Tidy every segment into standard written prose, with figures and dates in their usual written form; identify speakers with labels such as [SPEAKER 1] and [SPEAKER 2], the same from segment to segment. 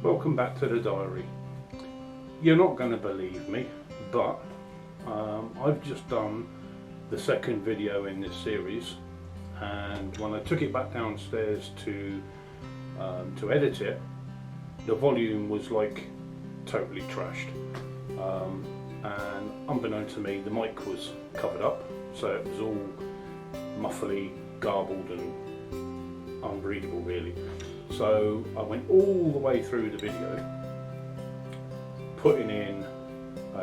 [SPEAKER 1] Welcome back to the diary. You're not going to believe me, but I've just done the second video in this series, and when I took it back downstairs to edit it, the volume was like totally trashed, and unbeknown to me the mic was covered up, so it was all muffly, garbled and unreadable really. So I went all the way through the video putting in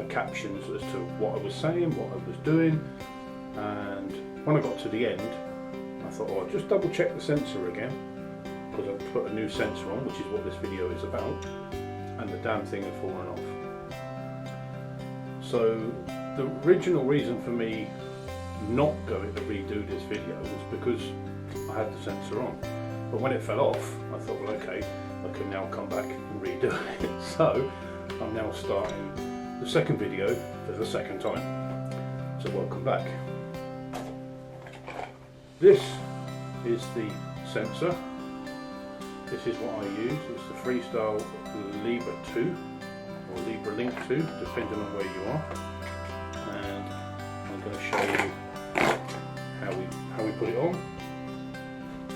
[SPEAKER 1] captions as to what I was saying, what I was doing, and when I got to the end I thought, oh, I'll just double check the sensor again, because I've put a new sensor on, which is what this video is about, and the damn thing had fallen off. So the original reason for me not going to redo this video was because I had the sensor on. But when it fell off, I thought, well, okay, I can now come back and redo it. So I'm now starting the second video for the second time. So welcome back. This is the sensor. This is what I use. It's the FreeStyle Libre 2 or Libre Link 2, depending on where you are. And I'm going to show you how we put it on.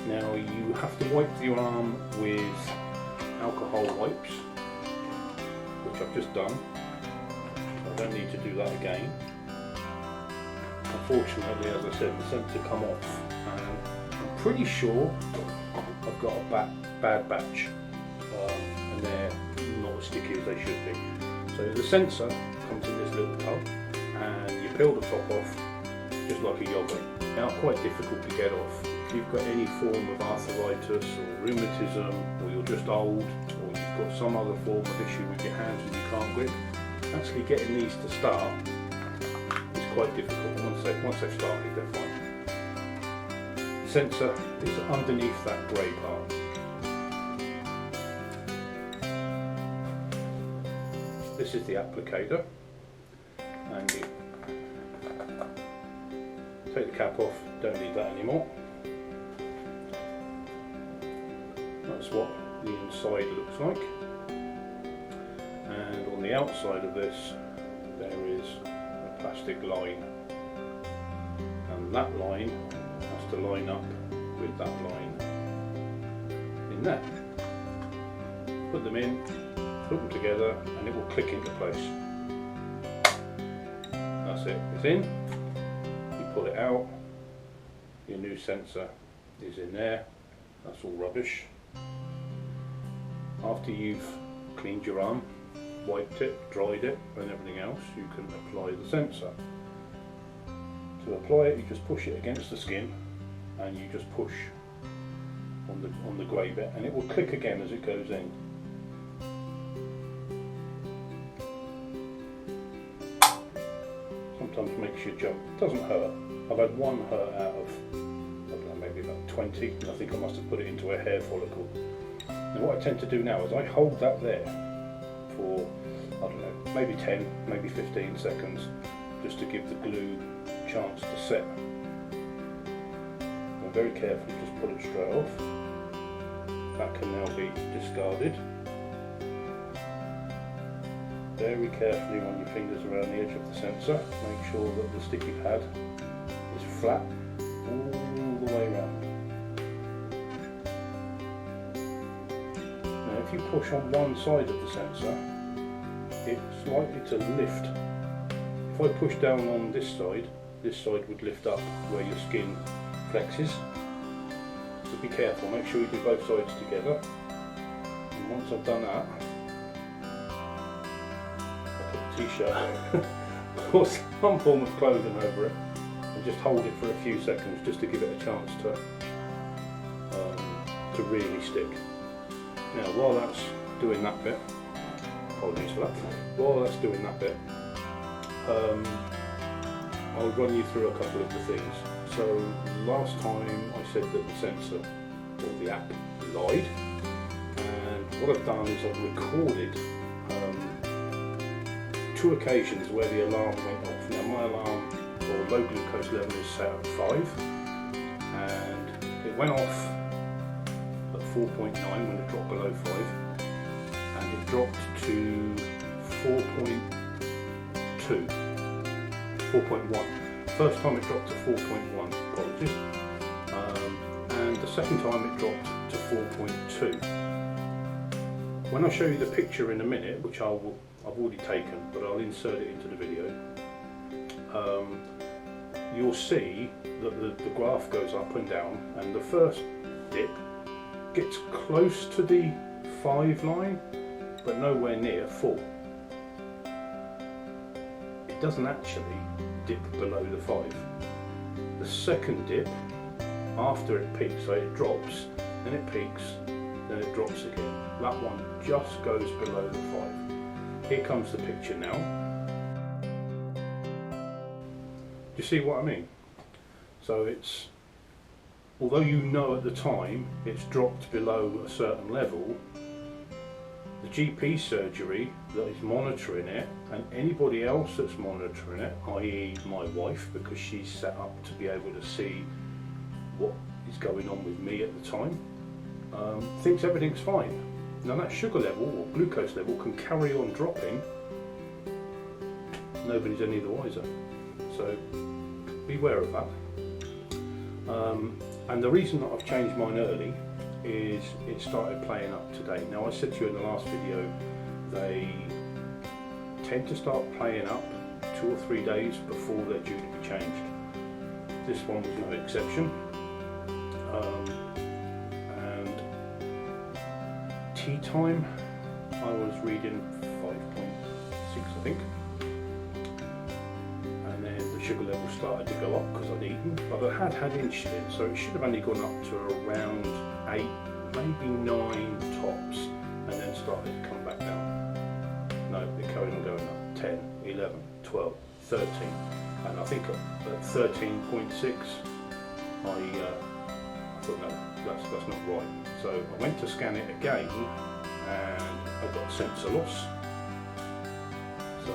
[SPEAKER 1] Now you have to wipe your arm with alcohol wipes, which I've just done. I don't need to do that again. Unfortunately, as I said, the sensor come off, and I'm pretty sure I've got a bad batch, and they're not as sticky as they should be. So the sensor comes in this little tub, and you peel the top off just like a yogurt. Now, quite difficult to get off. If you've got any form of arthritis or rheumatism, or you're just old, or you've got some other form of issue with your hands and you can't grip, actually getting these to start is quite difficult. Once they've started, they're fine. The sensor is underneath that grey part. This is the applicator, and you take the cap off, don't need that anymore. That's what the inside looks like, and on the outside of this there is a plastic line, and that line has to line up with that line in there. Put them in, put them together, and it will click into place. That's it, it's in. You pull it out, your new sensor is in there. That's all rubbish. After you've cleaned your arm, wiped it, dried it and everything else, you can apply the sensor. To apply it, you just push it against the skin, and you just push on the grey bit, and it will click again as it goes in. Sometimes makes you jump. It doesn't hurt. I've had one hurt out of, I don't know, maybe about 20, and I think I must have put it into a hair follicle. And what I tend to do now is I hold that there for, I don't know, maybe 10, maybe 15 seconds, just to give the glue a chance to set. And very carefully just pull it straight off. That can now be discarded. Very carefully run your fingers around the edge of the sensor. Make sure that the sticky pad is flat all the way around. Now if you push on one side of the sensor, it's likely to lift. If I push down on this side would lift up where your skin flexes. So be careful, make sure you do both sides together. And once I've done that, t-shirt or some form of clothing over it, and just hold it for a few seconds just to give it a chance to really stick. Now while that's doing that bit, apologies for that, while that's doing that bit, I'll run you through a couple of the things. So last time I said that the sensor or the app lied, and what I've done is I've recorded two occasions where the alarm went off. Now my alarm or low glucose level is set at 5, and it went off at 4.9 when it dropped below 5, dropped to 4.2, 4.1. First time it dropped to 4.1, apologies. And the second time it dropped to 4.2. When I show you the picture in a minute, which I've already taken, but I'll insert it into the video, you'll see that the graph goes up and down, and the first dip gets close to the 5 line, but nowhere near 4. It doesn't actually dip below the 5. The second dip, after it peaks, so it drops, then it peaks, then it drops again. That one just goes below the 5. Here comes the picture now. Do you see what I mean? So it's, although you know at the time it's dropped below a certain level, the GP surgery that is monitoring it, and anybody else that's monitoring it, i.e. my wife, because she's set up to be able to see what is going on with me at the time, thinks everything's fine. Now that sugar level or glucose level can carry on dropping, nobody's any the wiser. So beware of that. And the reason that I've changed mine early is it started playing up to date. Now I said to you in the last video, they tend to start playing up 2 or 3 days before they're due to be changed. This one was no exception. And tea time, I was reading 5.6 I think. And then the sugar level started to go up because I'd eaten, but I had insulin, so it should have only gone up to around 8, maybe 9 tops, and then started to come back down. No, it carried on going up. 10, 11, 12, 13, and I think at 13.6 I thought no, that's not right. So I went to scan it again and I got sensor loss. So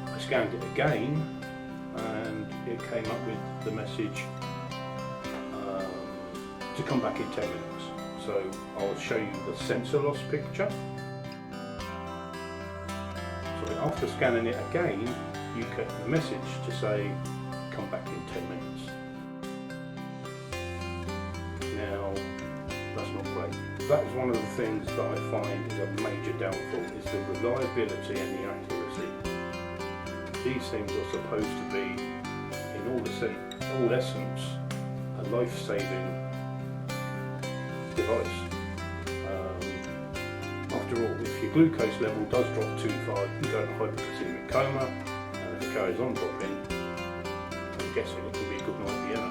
[SPEAKER 1] I scanned it again and it came up with the message to come back in 10 minutes. So I'll show you the sensor loss picture. So after scanning it again, you get the message to say come back in 10 minutes. Now that's not great. That is one of the things that I find is a major downfall, is the reliability and the accuracy. These things are supposed to be, in all essence, a life-saving device. After all, if your glucose level does drop too far, you go into hypoglycemic coma, and if it carries on dropping, I'm guessing it can be a good night Vienna.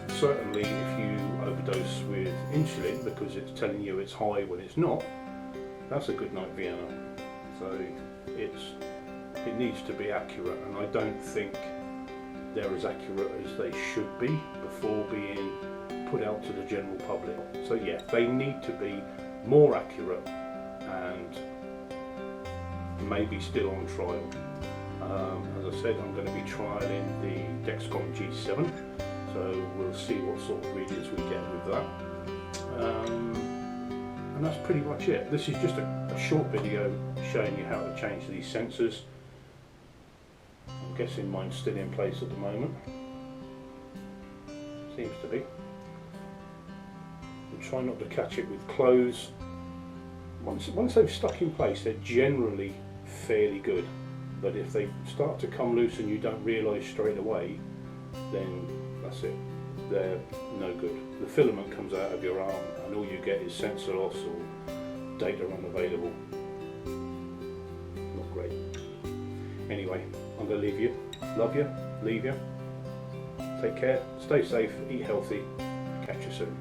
[SPEAKER 1] Certainly if you overdose with insulin because it's telling you it's high when it's not, that's a good night Vienna. So it needs to be accurate, and I don't think they're as accurate as they should be before being put out to the general public. So yeah, they need to be more accurate and maybe still on trial. As I said, I'm going to be trialling the Dexcom G7, so we'll see what sort of readings we get with that. And that's pretty much it. This is just a short video showing you how to change these sensors. I'm guessing mine's still in place at the moment. Seems to be. And try not to catch it with clothes. Once they've stuck in place, they're generally fairly good. But if they start to come loose and you don't realise straight away, then that's it. They're no good. The filament comes out of your arm and all you get is sensor loss or data unavailable. Not great. Anyway, I'm going to leave you. Love you. Leave you. Take care. Stay safe. Eat healthy. Catch you soon.